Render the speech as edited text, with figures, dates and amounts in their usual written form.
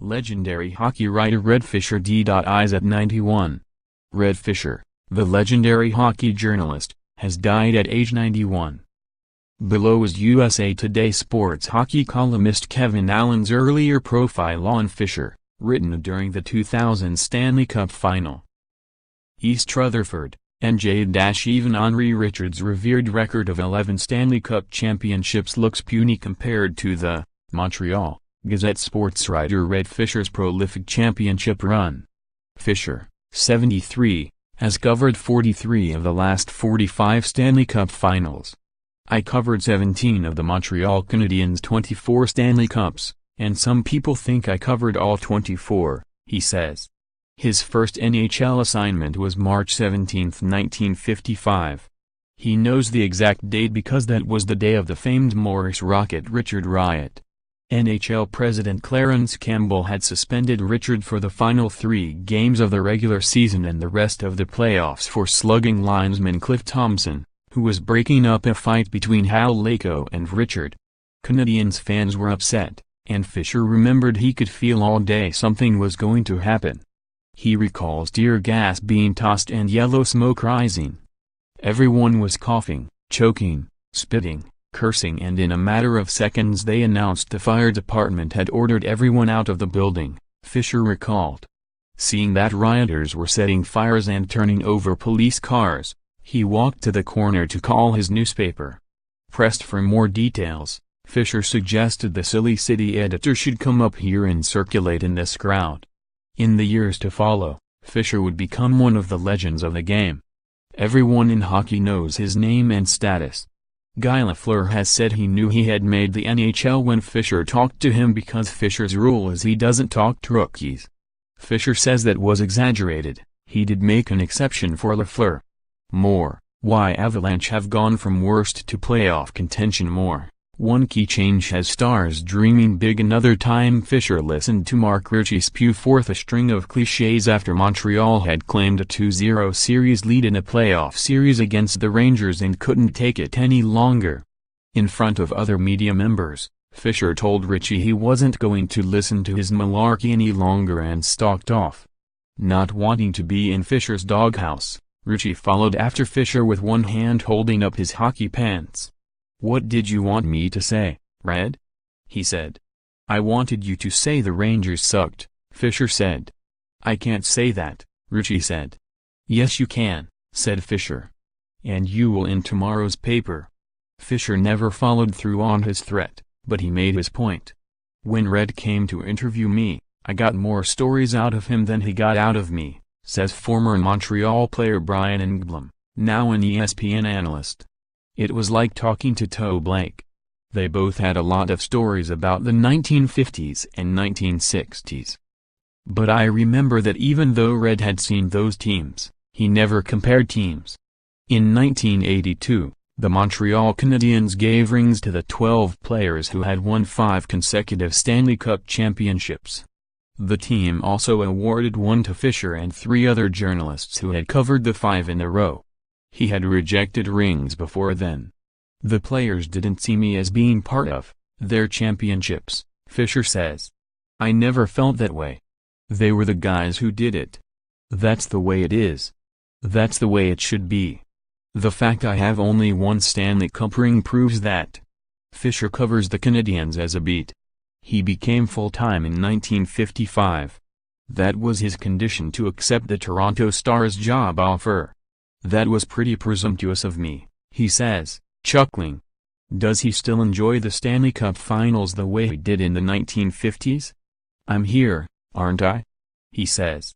Legendary hockey writer Red Fisher d.ies at 91. Red Fisher, the legendary hockey journalist, has died at age 91. Below is USA Today sports hockey columnist Kevin Allen's earlier profile on Fisher, written during the 2000 Stanley Cup Final. East Rutherford, NJ- even Henri Richard's revered record of 11 Stanley Cup championships looks puny compared to the Montreal, Gazette sportswriter Red Fisher's prolific championship run. Fisher, 73, has covered 43 of the last 45 Stanley Cup Finals. I covered 17 of the Montreal Canadiens' 24 Stanley Cups, and some people think I covered all 24, he says. His first NHL assignment was March 17, 1955. He knows the exact date because that was the day of the famed Morris Rocket Richard riot. NHL President Clarence Campbell had suspended Richard for the final 3 games of the regular season and the rest of the playoffs for slugging linesman Cliff Thompson, who was breaking up a fight between Hal Laycoe and Richard. Canadiens fans were upset, and Fisher remembered he could feel all day something was going to happen. He recalls tear gas being tossed and yellow smoke rising. Everyone was coughing, choking, spitting, cursing, and in a matter of seconds they announced the fire department had ordered everyone out of the building, Fisher recalled. Seeing that rioters were setting fires and turning over police cars, he walked to the corner to call his newspaper. Pressed for more details, Fisher suggested the Silly City editor should come up here and circulate in this crowd. In the years to follow, Fisher would become one of the legends of the game. Everyone in hockey knows his name and status. Guy Lafleur has said he knew he had made the NHL when Fisher talked to him because Fisher's rule is he doesn't talk to rookies. Fisher says that was exaggerated, he did make an exception for Lafleur. More, why Avalanche have gone from worst to playoff contention more. One key change has stars dreaming big. Another time Fisher listened to Mark Ritchie spew forth a string of cliches after Montreal had claimed a 2-0 series lead in a playoff series against the Rangers and couldn't take it any longer. In front of other media members, Fisher told Ritchie he wasn't going to listen to his malarkey any longer and stalked off. Not wanting to be in Fisher's doghouse, Ritchie followed after Fisher with one hand holding up his hockey pants. "What did you want me to say, Red?" he said. "I wanted you to say the Rangers sucked," Fisher said. "I can't say that," Ritchie said. "Yes you can," said Fisher. "And you will in tomorrow's paper." Fisher never followed through on his threat, but he made his point. "When Red came to interview me, I got more stories out of him than he got out of me," says former Montreal player Brian Engblom, now an ESPN analyst. "It was like talking to Toe Blake. They both had a lot of stories about the 1950s and 1960s. But I remember that even though Red had seen those teams, he never compared teams." In 1982, the Montreal Canadiens gave rings to the 12 players who had won 5 consecutive Stanley Cup championships. The team also awarded one to Fisher and 3 other journalists who had covered the 5 in a row. He had rejected rings before then. "The players didn't see me as being part of their championships," Fisher says. "I never felt that way. They were the guys who did it. That's the way it is. That's the way it should be. The fact I have only one Stanley Cup ring proves that." Fisher covers the Canadiens as a beat. He became full-time in 1955. That was his condition to accept the Toronto Star's job offer. "That was pretty presumptuous of me," he says, chuckling. Does he still enjoy the Stanley Cup Finals the way he did in the 1950s? "I'm here, aren't I?" he says.